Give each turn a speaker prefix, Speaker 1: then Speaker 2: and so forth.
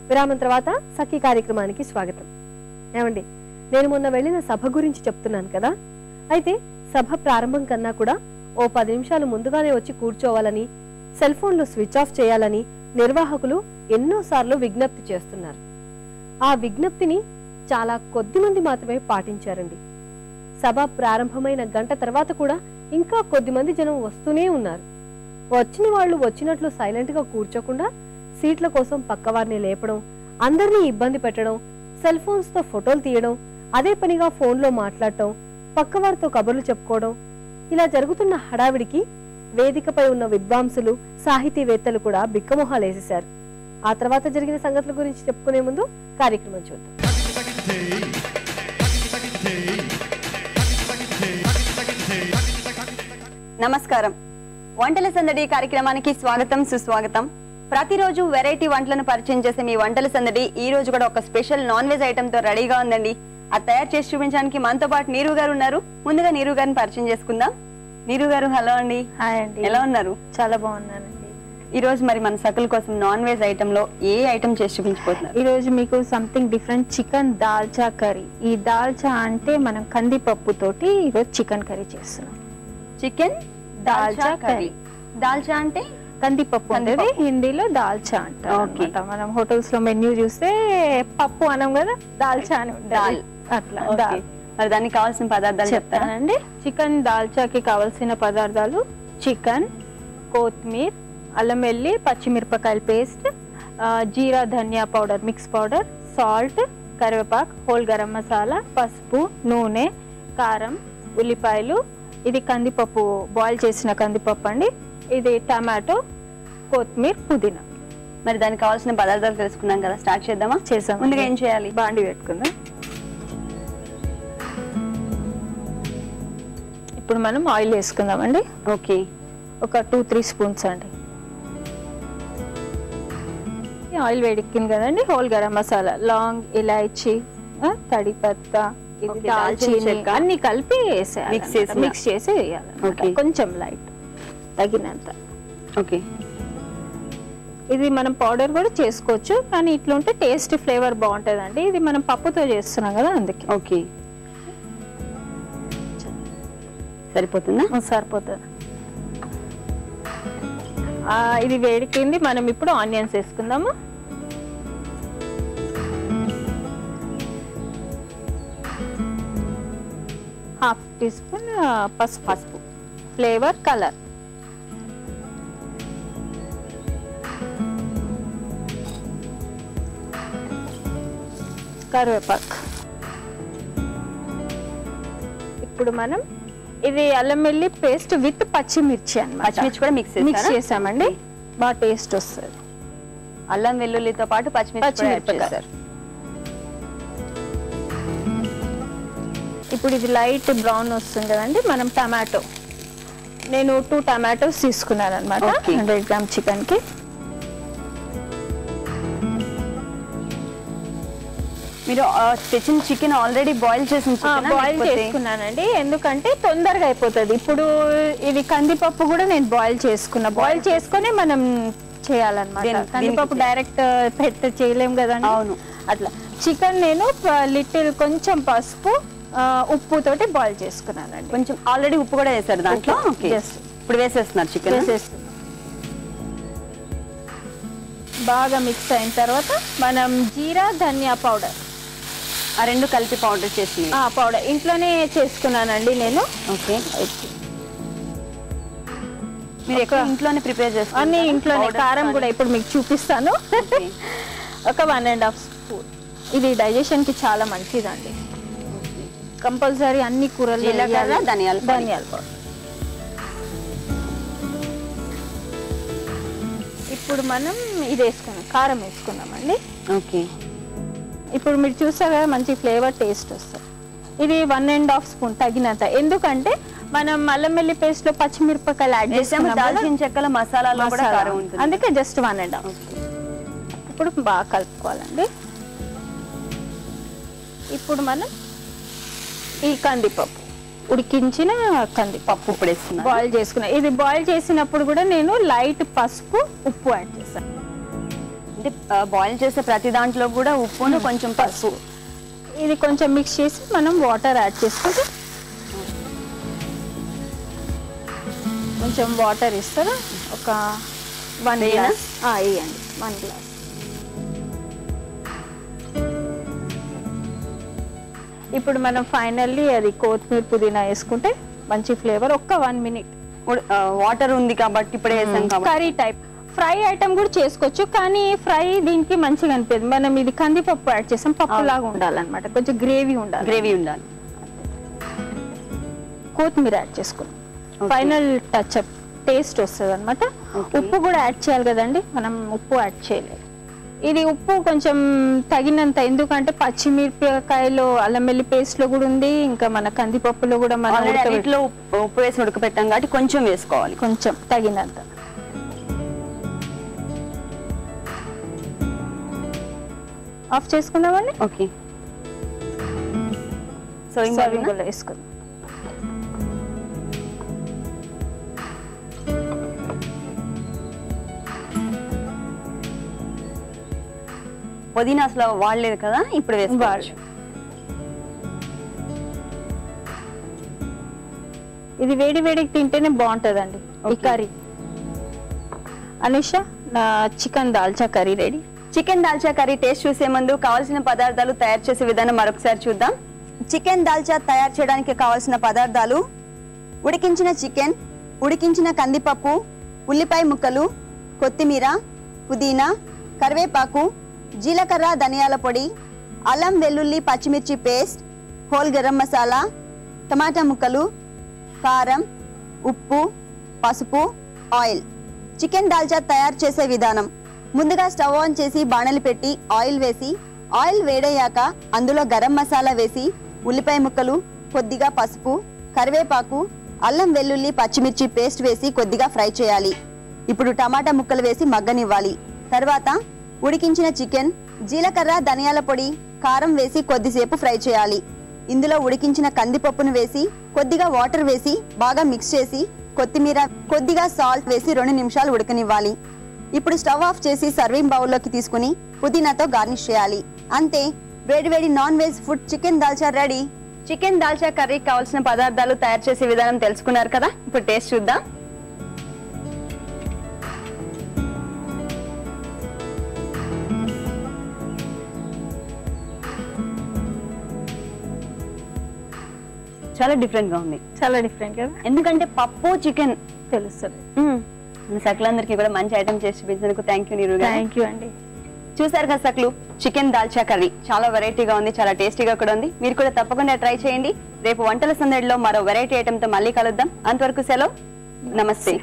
Speaker 1: విరామం తర్వాత సఖీ కార్యక్రమానికి స్వాగతం. ఏమండి, నేను మొన్న వెళ్ళిన సభ గురించి చెప్తున్నాను కదా. అయితే సభ ప్రారంభం కన్నా కూడా ఓ 10 నిమిషాలు ముందుగానే వచ్చి కూర్చోవాలని, సెల్ ఫోన్లు స్విచ్ ఆఫ్ చేయాలని నిర్వాహకులు ఎన్నోసార్లు విజ్ఞప్తి చేస్తున్నారు. ఆ విజ్ఞప్తిని చాలా కొద్ది మంది మాత్రమే పాటించారండి. సభ ప్రారంభమైన గంట తర్వాత కూడా ఇంకా కొద్ది మంది జనం వస్తూనే ఉన్నారు. వచ్చిన వాళ్ళు వచ్చినట్లు సైలెంట్ గా కూర్చోకుండా సీట్ల కోసం పక్కవారిని లేపడం, అందరినీ ఇబ్బంది పెట్టడం, సెల్ ఫోన్స్ తో ఫోటోలు తీయడం, అదే పనిగా ఫోన్లో మాట్లాడటం, పక్కవారితో కబుర్లు చెప్పుకోవడం, ఇలా జరుగుతున్న హడావిడికి వేదికపై ఉన్న విద్వాంసులు, సాహితీవేత్తలు కూడా బిక్కమొహాలేసేశారు. ఆ తర్వాత జరిగిన సంగతుల గురించి చెప్పుకునే ముందు కార్యక్రమం చూద్దాం.
Speaker 2: నమస్కారం. వంటల సందడి కార్యక్రమానికి స్వాగతం, సుస్వాగతం. ప్రతిరోజు వెరైటీ వంటలను పరిచయం చేసే మీ వంటల సందడి ఈ రోజు కూడా ఒక స్పెషల్ నాన్ వెజ్ ఐటమ్ తో రెడీగా ఉందండి. అది తయారు చేసి చూపించడానికి మనతో పాటు నీరు గారు ఉన్నారు. ముందుగా నీరు గారిని పరిచయం చేసుకుందాం. నీరు గారు, హలో అండి.
Speaker 3: హాయ్ అండి.
Speaker 2: ఎలా ఉన్నారు?
Speaker 3: చాలా బాగున్నానండి.
Speaker 2: ఈ రోజు మరి మన సకల కోసం నాన్ వెజ్ ఐటమ్ లో ఏ ఐటమ్ చేసి చూపించబోతున్నారు?
Speaker 3: ఈ రోజు మీకు something different, chicken dalcha curry. ఈ దాల్చా అంటే మనం కందిపప్పు తోటి ఈరోజు చికెన్ కర్రీ చేస్తున్నాం.
Speaker 2: Chicken dalcha curry. దాల్చా అంటే
Speaker 3: కందిపప్పు అనేది హిందీలో దాల్చా అంటారు. మనం హోటల్స్ లో మెన్యూ చూస్తే పప్పు అనం కదా, దాల్చా అని దాల్ అట్లా.
Speaker 2: మరి దానికి కావాల్సిన పదార్థాలు చెప్తానండి.
Speaker 3: చికెన్ దాల్చాకి కావాల్సిన పదార్థాలు: చికెన్, కొత్తిమీర, అల్లం వెల్లి పచ్చిమిరపకాయల పేస్ట్, జీరా ధనియా పౌడర్ మిక్స్ పౌడర్, సాల్ట్, కరివేపాకు, హోల్ గరం మసాలా, పసుపు, నూనె, కారం, ఉల్లిపాయలు. ఇది కందిపప్పు, బాయిల్ చేసిన కందిపప్పు అండి. ఇది టమాటో, కొత్తిమీర, పుదీనా.
Speaker 2: మరి దానికి కావాల్సిన పదార్థాలు తెలుసుకున్నాం కదా, స్టార్ట్ చేద్దామా?
Speaker 3: చేసాం.
Speaker 2: ముందుగా ఏం చేయాలి?
Speaker 3: బాండి పెట్టుకుందాం. ఇప్పుడు మనం ఆయిల్ వేసుకుందామండి.
Speaker 2: ఓకే,
Speaker 3: ఒక 2-3 స్పూన్స్ అండి. ఆయిల్ వేడెక్కింది కదండి. హోల్ గరం మసాలా, లాంగ్, ఇలాయచి, తడిపత్త, ఇది దాల్చీని అన్ని కలిపి వేసేయాలి. మిక్స్ చేసి వేయాలి కొంచెం లైట్, తగినంత.
Speaker 2: ఓకే,
Speaker 3: ఇది మనం పౌడర్ కూడా చేసుకోవచ్చు, కానీ ఇట్లా ఉంటే టేస్ట్ ఫ్లేవర్ బాగుంటుందండి. ఇది మనం పప్పుతో చేస్తున్నాం కదా, అందుకే.
Speaker 2: ఓకే, సరిపోతుందా?
Speaker 3: సరిపోతుంది. ఇది వేడికింది. మనం ఇప్పుడు ఆనియన్స్ వేసుకుందాము. హాఫ్ టీ స్పూన్ పసుపు, ఫ్లేవర్, కలర్. కరివేపాకు. ఇప్పుడు మనం ఇది అల్లం వెల్లి పేస్ట్ విత్ పచ్చిమిర్చి అన్నమాట.
Speaker 2: పచ్చిమిర్చి కూడా మిక్స్
Speaker 3: చేసామండి, బాగా టేస్ట్ వస్తుంది.
Speaker 2: అల్లం వెల్లుల్లితో పాటు పచ్చిమిర్చి.
Speaker 3: ఇప్పుడు ఇది లైట్ బ్రౌన్ వస్తుంది కదండి. మనం టమాటో, నేను 2 టమాటోస్ తీసుకున్నాను అనమాట 100 గ్రామ్ చికెన్ కి.
Speaker 2: మీరు తెచ్చిన చికెన్ ఆల్రెడీ బాయిల్
Speaker 3: చేసుకున్నానండి, ఎందుకంటే తొందరగా అయిపోతుంది. ఇప్పుడు ఇది కందిపప్పు కూడా నేను బాయిల్ చేసుకొని మనం చేయాలన్నమాట. కందిపప్పు డైరెక్ట్ చేయలేం కదండి.
Speaker 2: అవును,
Speaker 3: అట్లా. చికెన్ నేను లిటిల్ కొంచెం పసుపు, ఉప్పు తోటి బాయిల్ చేసుకున్నానండి.
Speaker 2: కొంచెం ఆల్రెడీ ఉప్పు కూడా వేసారు దాంట్లో. ఇప్పుడు వేసేస్తున్నారు చికెన్.
Speaker 3: బాగా మిక్స్ అయిన తర్వాత మనం జీరా ధనియా పౌడర్,
Speaker 2: ఆ రెండు కలిపి పౌడర్ చేసి,
Speaker 3: పౌడర్ ఇంట్లోనే చేసుకున్నానండి నేను.
Speaker 2: ఓకే, మీరు ఎక్కడ ఇంట్లోనే ప్రిపేర్ చేస్తారు?
Speaker 3: అన్ని ఇంట్లోనే. కారం కూడా ఇప్పుడు మీకు చూపిస్తాను. ఒక 1.5 స్పూన్. ఇది డైజెషన్ కి చాలా మంచిదండి. కంపల్సరీ అన్ని కూరలు.
Speaker 2: ధనియాల
Speaker 3: పౌడర్. ఇప్పుడు మనం ఇది వేసుకున్నాం, కారం వేసుకున్నామండి.
Speaker 2: ఓకే,
Speaker 3: ఇప్పుడు మీరు చూస్తారు కదా, మంచి ఫ్లేవర్, టేస్ట్ వస్తుంది. ఇది 1.5 స్పూన్ తగినంత, ఎందుకంటే మనం అల్లం వెల్లి పేస్ట్ లో పచ్చిమిరపకాయలు యాడ్ చేసాము,
Speaker 2: దాల్చిన చెక్కల మసాలాలో కూడా కారం ఉంటుంది,
Speaker 3: అందుకే జస్ట్ 1.5. ఇప్పుడు బాగా కలుపుకోవాలండి. ఇప్పుడు మనం ఈ కందిపప్పు, ఉడికించిన కందిపప్పు
Speaker 2: ఇప్పుడు వేసుకున్నా,
Speaker 3: బాయిల్ చేసుకున్నా. ఇది బాయిల్ చేసినప్పుడు కూడా నేను లైట్ పసుపు, ఉప్పు యాడ్ చేశాను.
Speaker 2: అంటే బాయిల్ చేసే ప్రతి దాంట్లో కూడా ఉప్పును కొంచెం పసుపు
Speaker 3: ఇది కొంచెం మిక్స్ చేసి మనం వాటర్ యాడ్ చేసుకుంటే కొంచెం వాటర్ ఇస్తారా ఒక 1 గ్లాస్ వేయండి 1 గ్లాస్. ఇప్పుడు మనం ఫైనల్లీ అది కొత్తిమీర పుదీనా వేసుకుంటే మంచి ఫ్లేవర్. ఒక్క 1 మినిట్.
Speaker 2: వాటర్ ఉంది కాబట్టి ఇప్పుడే వేసాం కాబట్టి
Speaker 3: కర్రీ టైప్ ఫ్రై ఐటమ్ కూడా చేసుకోవచ్చు, కానీ ఫ్రై దీనికి మంచిగా అనిపించదు. మనం ఇది కందిపప్పు యాడ్ చేసాం, పప్పు లాగా ఉండాలన్నమాట, కొంచెం గ్రేవీ ఉండాలి. కొత్తిమీర యాడ్ చేసుకున్నాం. ఫైనల్ టచ్ అప్ టేస్ట్ వస్తుంది అనమాట. ఉప్పు కూడా యాడ్ చేయాలి కదండి, మనం ఉప్పు యాడ్ చేయలేదు. ఇది ఉప్పు కొంచెం తగినంత, ఎందుకంటే పచ్చిమిరపకాయలో అల్లం వెల్లి పేస్ట్ లో కూడా ఉంది, ఇంకా మన కందిపప్పులో కూడా మనం
Speaker 2: ఉప్పు వేసి ఉడకపెట్టాం కాబట్టి కొంచెం వేసుకోవాలి,
Speaker 3: కొంచెం తగినంత. ఆఫ్ చేసుకుందామండి.
Speaker 2: ఓకే,
Speaker 3: సర్వింగ్ బౌల్లో వేసుకుందాం.
Speaker 2: పుదీనా అసలు వాడలేదు కదా, ఇప్పుడు వేసుకోవచ్చు.
Speaker 3: ఇది వేడి వేడికి తింటేనే బాగుంటుందండి ఈ కర్రీ. అనుష, నా chicken dalcha curry ready.
Speaker 2: Chicken dalcha curry taste చూసే ముందు కావాల్సిన పదార్థాలు తయారు చేసే విధానం మరొకసారి చూద్దాం. చికెన్ దాల్చా తయారు చేయడానికి కావాల్సిన పదార్థాలు: ఉడికించిన చికెన్, ఉడికించిన కందిపప్పు, ఉల్లిపాయ ముక్కలు, కొత్తిమీర, పుదీనా, కరివేపాకు, జీలకర్ర, ధనియాల పొడి, అల్లం వెల్లుల్లి పచ్చిమిర్చి పేస్ట్, హోల్ గరం మసాలా, టమాటా ముక్కలు, కారం, ఉప్పు, పసుపు, ఆయిల్. చికెన్ దాల్చా తయారు చేసే విధానం: ముందుగా స్టవ్ ఆన్ చేసి బాణలి పెట్టి ఆయిల్ వేసి, ఆయిల్ వేడయ్యాక అందులో గరం మసాలా వేసి, ఉల్లిపాయ ముక్కలు, కొద్దిగా పసుపు, కరివేపాకు, అల్లం వెల్లుల్లి పచ్చిమిర్చి పేస్ట్ వేసి కొద్దిగా ఫ్రై చేయాలి. ఇప్పుడు టమాటా ముక్కలు వేసి మగ్గనివ్వాలి. తర్వాత ఉడికించిన చికెన్, జీలకర్ర, ధనియాల పొడి, కారం వేసి కొద్దిసేపు ఫ్రై చేయాలి. ఇందులో ఉడికించిన కందిపప్పును వేసి కొద్దిగా వాటర్ వేసి బాగా మిక్స్ చేసి కొత్తిమీర, కొద్దిగా సాల్ట్ వేసి 2 నిమిషాలు ఉడకనివ్వాలి. ఇప్పుడు స్టవ్ ఆఫ్ చేసి సర్వింగ్ బౌల్లోకి తీసుకుని పుదీనాతో గార్నిష్ చేయాలి. అంతే, వేడివేడి non veg food chicken dalcha ready. Chicken dalcha కర్రీకి కావాల్సిన పదార్థాలు తయారు చేసే విధానం తెలుసుకున్నారు కదా, ఇప్పుడు టేస్ట్ చూద్దాం. చాలా డిఫరెంట్ గా ఉంది.
Speaker 3: చాలా డిఫరెంట్ కదా,
Speaker 2: ఎందుకంటే పప్పు చికెన్
Speaker 3: తెలుస్తుంది.
Speaker 2: సకలందరికీ కూడా మంచి ఐటమ్ చేసి చూపించినందుకు థ్యాంక్ యూ నీరు.
Speaker 3: థ్యాంక్ యూ అండి.
Speaker 2: చూసారు కదా సక్లు, చికెన్ దాల్చా కర్రీ చాలా వెరైటీగా ఉంది, చాలా టేస్టీగా కూడా ఉంది. మీరు కూడా తప్పకుండా ట్రై చేయండి. రేపు వంటల సందడిలో మరో వెరైటీ ఐటమ్ తో మళ్ళీ కలుద్దాం. అంతవరకు సెలవు, నమస్తే.